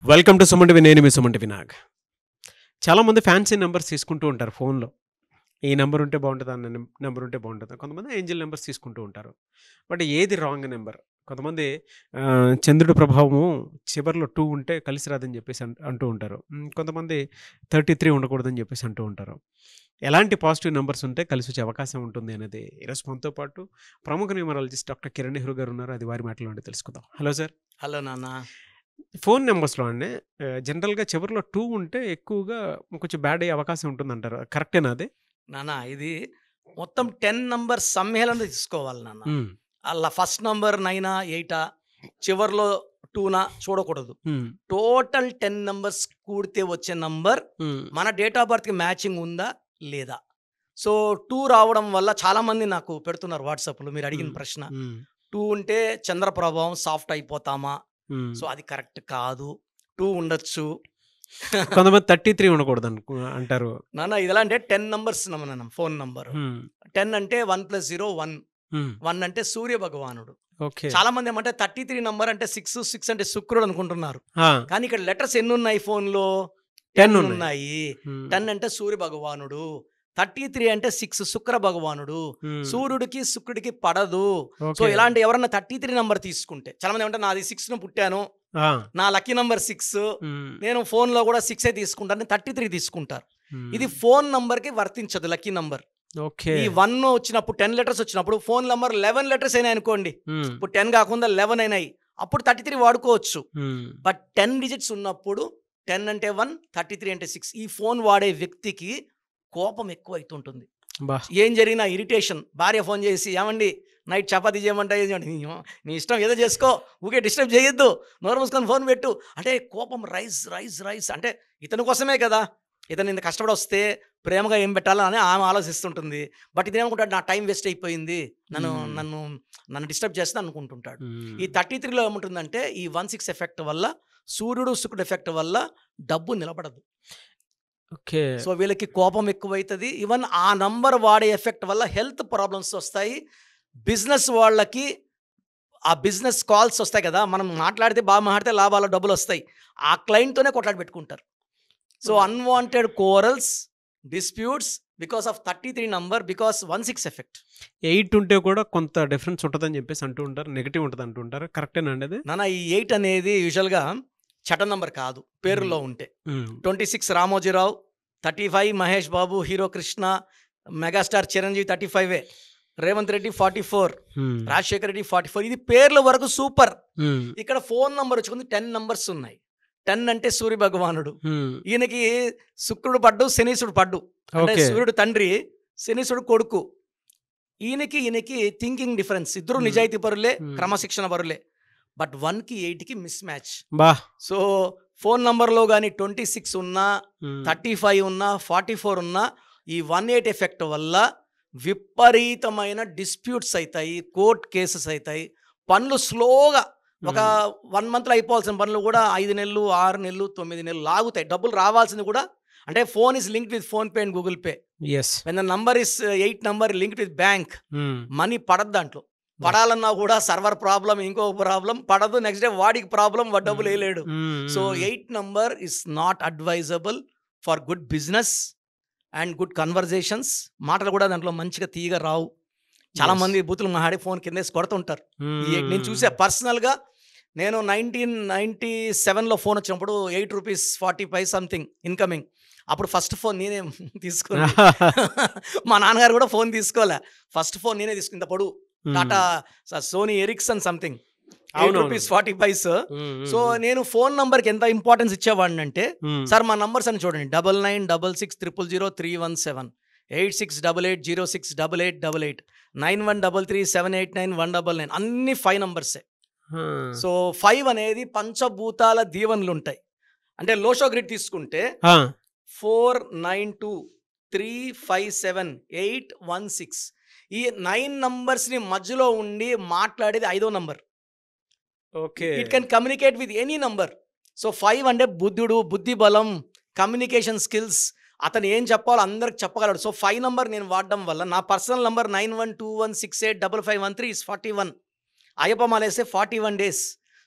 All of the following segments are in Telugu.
Welcome to Suman TV. నేను మీ సుమన్ టీవీ నాగ్. చాలామంది ఫ్యాన్సీ నెంబర్స్ తీసుకుంటూ ఉంటారు ఫోన్లో. ఈ నెంబర్ ఉంటే బాగుంటుంది, అన్న నెంబర్ ఉంటే బాగుంటుంది. కొంతమంది ఏంజిల్ నెంబర్స్ తీసుకుంటూ ఉంటారు. బట్ ఏది రాంగ్ నెంబర్? కొంతమంది చంద్రుడి ప్రభావము చివరిలో 2 ఉంటే కలిసి రాదని చెప్పేసి అంటూ ఉంటారు. కొంతమంది 33 ఉండకూడదని చెప్పేసి అంటూ ఉంటారు. ఎలాంటి పాజిటివ్ నెంబర్స్ ఉంటే కలిసి వచ్చే అవకాశం ఉంటుంది అనేది ఈరోజు మనతో పాటు ప్రముఖ న్యూమరాలజిస్ట్ డాక్టర్ కిరణ్ నెహ్రూ గారు ఉన్నారు. అది వారి మాటలో ఉండి తెలుసుకుందాం. Hello sir. హలో నాన్న. ఫోన్ నెంబర్స్‌లో అండి జనరల్‌గా చివరిలో 2 ఉంటే ఎక్కువగా కొంచెం బ్యాడ్ అయ్యే అవకాశం ఉంటుందంటారు. కరెక్టేనా అది? నాన్న ఇది మొత్తం 10 నంబర్ సమ్మేళనం తీసుకోవాలి నాన్న. అలా ఫస్ట్ నంబర్ 9 8 చివర్లో 2 చూడకూడదు. టోటల్ 10 నంబర్స్ కూడితే వచ్చే నంబర్ మన డేట్ ఆఫ్ బర్త్కి మ్యాచింగ్ ఉందా లేదా. సో 2 రావడం వల్ల చాలా మంది నాకు పెడుతున్నారు వాట్సాప్లో మీరు అడిగిన ప్రశ్న. 2 ఉంటే చంద్ర ప్రభావం సాఫ్ట్ అయిపోతామా? సో అది కరెక్ట్ కాదు. 2 ఉండొచ్చు. కొంతమంది 33 ఉండకూడదు అంటారు. నాన్న ఇది ఎలా అంటే 10 నంబర్స్ ఫోన్ నంబర్ 10 అంటే 1 + 0 1. 1 అంటే సూర్య భగవానుడు. చాలా మంది ఏమంటే 33 నంబర్ అంటే 6 అంటే శుక్రుడు అనుకుంటున్నారు. కానీ ఇక్కడ లెటర్స్ ఎన్ని ఉన్నాయి ఫోన్ లో? 10 ఉన్నాయి. 10 అంటే సూర్య భగవానుడు, 33 అంటే 6 శుక్ర భగవానుడు. సూర్యుడికి శుక్రుడికి పడదు. సో ఇలాంటి ఎవరన్నా 33 నంబర్ తీసుకుంటే చాలా మంది ఏమంటే నాది 6 పుట్టాను, నా లక్కీ నంబర్ 6, నేను ఫోన్ లో కూడా 6 తీసుకుంటాను, 33 తీసుకుంటారు. ఇది ఫోన్ నంబర్ కి వర్తించదు లక్కీ నంబర్. ఈ 1 వచ్చినప్పుడు 10 లెటర్స్ వచ్చినప్పుడు ఫోన్ నంబర్ 11 లెటర్స్ అయినాయి అనుకోండి, ఇప్పుడు 10 కాకుండా 11 అయినాయి, అప్పుడు 33 వాడుకోవచ్చు. బట్ 10 డిజిట్స్ ఉన్నప్పుడు 10 అంటే 1, 33 అంటే 6. ఈ ఫోన్ వాడే వ్యక్తికి కోపం ఎక్కువ అవుతుంటుంది. ఏం జరిగినా ఇరిటేషన్. భార్య ఫోన్ చేసి ఏమండి నైట్ చపాతీ చేయమంటే నీ ఇష్టం ఏదో చేసుకో, ఊకే డిస్టర్బ్ చేయొద్దు, నోరు మూసుకొని ఫోన్ పెట్టు అంటే కోపం రైస్ అంటే ఇతని కోసమే కదా, ఇతను ఇంత కష్టపడి వస్తే ప్రేమగా ఏం పెట్టాలా అని ఆమె ఆలోచిస్తుంటుంది. బట్ ఇదేమనుకుంటాడు, నా టైం వేస్ట్ అయిపోయింది, నన్ను డిస్టర్బ్ చేస్తా అనుకుంటుంటాడు. ఈ 33లో ఏముంటుందంటే ఈ 1/6 ఎఫెక్ట్ వల్ల, సూర్యుడు శుక్రుడు ఎఫెక్ట్ వల్ల డబ్బు నిలబడదు. సో వీళ్ళకి కోపం ఎక్కువైతుంది. ఈవెన్ ఆ నంబర్ వాడే ఎఫెక్ట్ వల్ల హెల్త్ ప్రాబ్లమ్స్ వస్తాయి. బిజినెస్ వాళ్ళకి ఆ బిజినెస్ కాల్స్ వస్తాయి కదా, మనం మాట్లాడితే బాగా మాట్లాడితే లాభాలు డబ్బులు వస్తాయి, ఆ క్లయింట్తోనే కొట్లాడి పెట్టుకుంటారు. So unwanted corals, disputes because of 33 number, because 1/6 effect. 8 ఉంటే కూడా కొంత డిఫరెన్స్ ఉంటుందని చెప్పేసి అంటూ ఉంటారు, నెగిటివ్ ఉంటుంది అంటూ ఉంటారు. కరెక్టేనండి అది? నాన్న ఈ 8 అనేది యూజువల్గా చట నంబర్ కాదు పేరులో ఉంటే. 26 రామోజీరావు, 35 మహేష్ బాబు హీరో కృష్ణ, మెగాస్టార్ చిరంజీవి 35, రేవంత్ రెడ్డి 44, రాజశేఖర్ రెడ్డి 44. ఇది పేర్ల వరకు సూపర్. ఇక్కడ ఫోన్ నంబర్ వచ్చుకుంది 10 నంబర్స్ ఉన్నాయి. 10 అంటే సూర్య భగవానుడు, ఈయనకి శుక్రుడు పడ్డు, శనీసుడు పడ్డు. అంటే సూర్యుడు తండ్రి, శనీసుడు కొడుకు. ఈయనకి థింకింగ్ డిఫరెన్స్. ఇద్దరు నిజాయితీ పరులే, క్రమశిక్షణ పరులే. బట్ 1కి 8కి మిస్ మ్యాచ్. సో ఫోన్ నంబర్లో కానీ 26 ఉన్నా, 35 ఉన్నా, 44 ఉన్నా, ఈ 18 ఎఫెక్ట్ వల్ల విపరీతమైన డిస్ప్యూట్స్ అవుతాయి, కోర్ట్ కేసెస్ అవుతాయి, పనులు స్లోగా ఒక 1 మంత్లో అయిపోవాల్సిన పనులు కూడా 5 నెలలు, 6 నెలలు, 9 నెలలు లాగుతాయి. డబ్బులు రావాల్సింది కూడా, అంటే phone is linked with PhonePe and Google Pay. When the number is 8 number linked with bank, money పడదు. దాంట్లో పడాలన్నా కూడా సర్వర్ ప్రాబ్లం, ఇంకో ప్రాబ్లం, పడదు. నెక్స్ట్ డే వాడికి ప్రాబ్లం, వాడు డబ్బులు వేయలేడు. So 8 number is not advisable for good business and good conversations. మాటలు కూడా దాంట్లో మంచిగా తీయగా రావు. చాలా మంది బూతులు మాట్లాడి ఫోన్ కిందేసి కొడుతుంటారు. నేను చూసా పర్సనల్గా. నేను 1997లో ఫోన్ వచ్చినప్పుడు 8 రూపీస్ 40 పైస్ సంథింగ్ ఇన్కమింగ్. అప్పుడు ఫస్ట్ ఫోన్ నేనే తీసుకున్నా. మా నాన్నగారు కూడా ఫోన్ తీసుకోలే. ఫస్ట్ ఫోన్ నేనే తీసుకున్న. ఇంత పొడుగు Tata Sony Ericsson something, 8 rupees 40 paise. So నేను ఫోన్ నంబర్కి ఎంత ఇంపార్టెన్స్ ఇచ్చేవాడిని అంటే, సార్ మా నంబర్స్ అని చూడండి, 9966000317, 8688068888, 9133789199, అన్ని 5 నంబర్సే. సో 5 అనేది పంచభూతాల దీవెనలు ఉంటాయి. అంటే లోషో గ్రిడ్ తీసుకుంటే 4923578116, ఈ 9 నంబర్స్ని మధ్యలో ఉండి మాట్లాడేది 5వ number. It can communicate with any number. So 5 అంటే బుద్ధుడు, బుద్ధి బలం, కమ్యూనికేషన్ స్కిల్స్, అతను ఏం చెప్పాలో అందరికి చెప్పగలడు. సో 5 నంబర్ నేను వాడడం వల్ల నా పర్సనల్ నంబర్ 9121685513 is 41. అయ్యప్ప మాలేస్తే 41 days.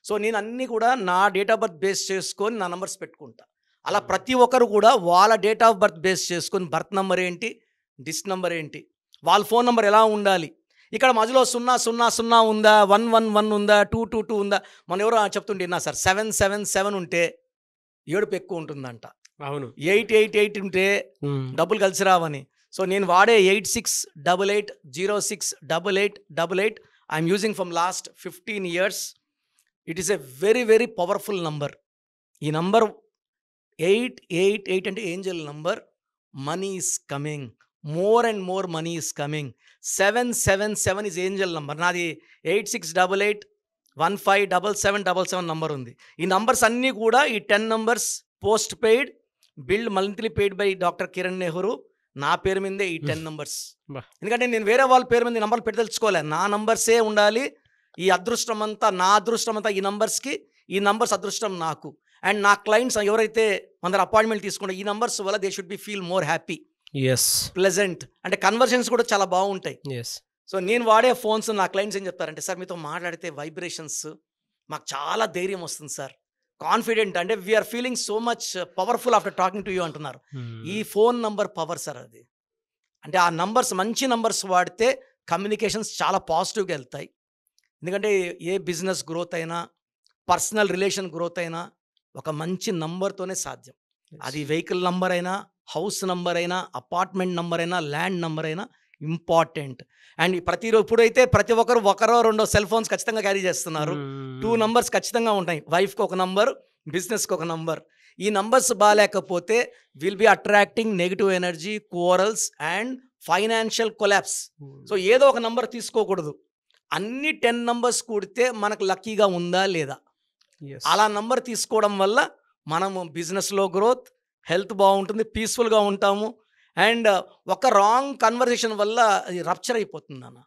సో నేను అన్నీ కూడా నా డేట్ ఆఫ్ బర్త్ బేస్ చేసుకొని నా నంబర్స్ పెట్టుకుంటా. అలా ప్రతి ఒక్కరు కూడా వాళ్ళ డేట్ ఆఫ్ బర్త్ బేస్ చేసుకొని బర్త్ నెంబర్ ఏంటి, డిస్ నెంబర్ ఏంటి, వాళ్ళ ఫోన్ నెంబర్ ఎలా ఉండాలి, ఇక్కడ మధ్యలో 000 ఉందా, 111 ఉందా, 222 ఉందా. మన ఎవరో చెప్తుంటే విన్నా సార్, 777 ఉంటే ఏడుపు ఎక్కువ ఉంటుందంట, అవును 888 ఉంటే డబ్బులు కలిసి రావని. సో నేను వాడే 8688068888 I'm using from last 15 years. It is a very very powerful number. ఈ నంబర్ 888 అంటే Angel number. Money is coming, more and more money is coming. 777 is Angel number. నాది 8688157777 నంబర్ ఉంది. ఈ నంబర్స్ అన్నీ కూడా ఈ 10 numbers post paid, build monthly paid by doctor Kiran Nehru. నా పేరు మీదే ఈ 10 నంబర్స్. ఎందుకంటే నేను వేరే వాళ్ళ పేరు మీద నంబర్లు పెట్టి తెలుసుకోలే, నా నంబర్సే ఉండాలి. ఈ అదృష్టం అంతా నా అదృష్టం అంతా ఈ నంబర్స్కి, ఈ నంబర్స్ అదృష్టం నాకు. అండ్ నా క్లయింట్స్ ఎవరైతే మన అపాయింట్మెంట్ తీసుకుంటే ఈ నంబర్స్ వల్ల they should be feel more happy, pleasant, అంటే కన్వర్జన్స్ కూడా చాలా బాగుంటాయి. సో నేను వాడే ఫోన్స్ నా క్లయింట్స్ ఏం చెప్తారంటే, సార్ మీతో మాట్లాడితే వైబ్రేషన్స్ మాకు చాలా ధైర్యం వస్తుంది సార్, కాన్ఫిడెంట్, అంటే we are feeling so much powerful after talking to you అంటున్నారు. ఈ ఫోన్ నంబర్ పవర్ సార్ అది. అంటే ఆ నంబర్స్, మంచి నంబర్స్ వాడితే కమ్యూనికేషన్స్ చాలా పాజిటివ్గా వెళ్తాయి. ఎందుకంటే ఏ బిజినెస్ గ్రోత్ అయినా, పర్సనల్ రిలేషన్ గ్రోత్ అయినా ఒక మంచి నంబర్తోనే సాధ్యం. అది వెహికల్ నంబర్ అయినా, హౌస్ నంబర్ అయినా, అపార్ట్మెంట్ నంబర్ అయినా, ల్యాండ్ నంబర్ అయినా ఇంపార్టెంట్. అండ్ ప్రతిరోజు ఇప్పుడైతే ప్రతి ఒక్కరు ఒకరో రెండో సెల్ ఫోన్స్ ఖచ్చితంగా క్యారీ చేస్తున్నారు. 2 నంబర్స్ ఖచ్చితంగా ఉంటాయి. వైఫ్కి ఒక నంబర్, బిజినెస్కి ఒక నంబర్. ఈ నంబర్స్ బాగాలేకపోతే will be attracting negative energy, corals and financial collapse. So ఏదో ఒక నంబర్ తీసుకోకూడదు. అన్ని 10 నంబర్స్ కూడితే మనకు లక్కీగా ఉందా లేదా, అలా నంబర్ తీసుకోవడం వల్ల మనము బిజినెస్లో గ్రోత్, హెల్త్ బాగుంటుంది, పీస్ఫుల్గా ఉంటాము. అండ్ ఒక రాంగ్ కన్వర్సేషన్ వల్ల అది రప్చర్ అయిపోతుంది అన్న.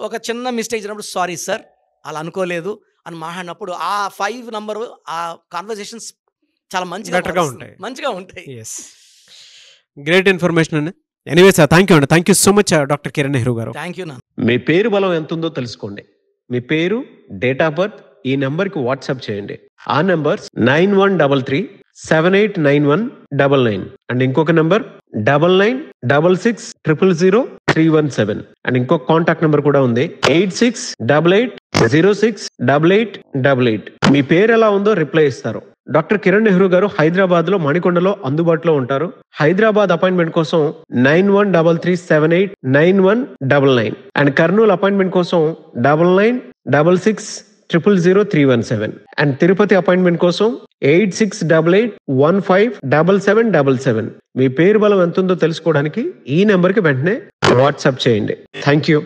ఒక చిన్న మిస్టేక్ జరిగినప్పుడు సారీ సార్ అలా అనుకోలేదు అని మాట్లాడినప్పుడు ఆ 5 నంబరు ఆ కాన్వర్సేషన్స్ చాలా మంచిగా ఉంటాయి. గ్రేట్ ఇన్ఫర్మేషన్ అండి. ఎనీవే సార్, థ్యాంక్ యూ అండి. Thank you so much doctor Kiran Nehru గారు. Thank you. మీ పేరు బలం ఎంత ఉందో తెలుసుకోండి. మీ పేరు, డేట్ ఆఫ్ బర్త్ ఈ నెంబర్కి వాట్సాప్ చేయండి. ఆ నెంబర్ 9133789199 అండ్ ఇంకొక నెంబర్ 9966000317 అండ్ ఇంకొక కాంటాక్ట్ నెంబర్ కూడా ఉంది 8688068888. మీ పేరు ఎలా ఉందో రిప్లై ఇస్తారు. డాక్టర్ కిరణ్ నెహ్రూ గారు హైదరాబాద్ లో మణికొండలో అందుబాటులో ఉంటారు. హైదరాబాద్ అపాయింట్మెంట్ కోసం 9133789199 అండ్ కర్నూలు అపాయింట్మెంట్ కోసం 9966000317 అండ్ తిరుపతి అపాయింట్మెంట్ కోసం 8688157777. మీ పేరు బలం ఎంత ఉందో తెలుసుకోవడానికి ఈ నెంబర్కి వెంటనే వాట్సాప్ చేయండి. Thank you.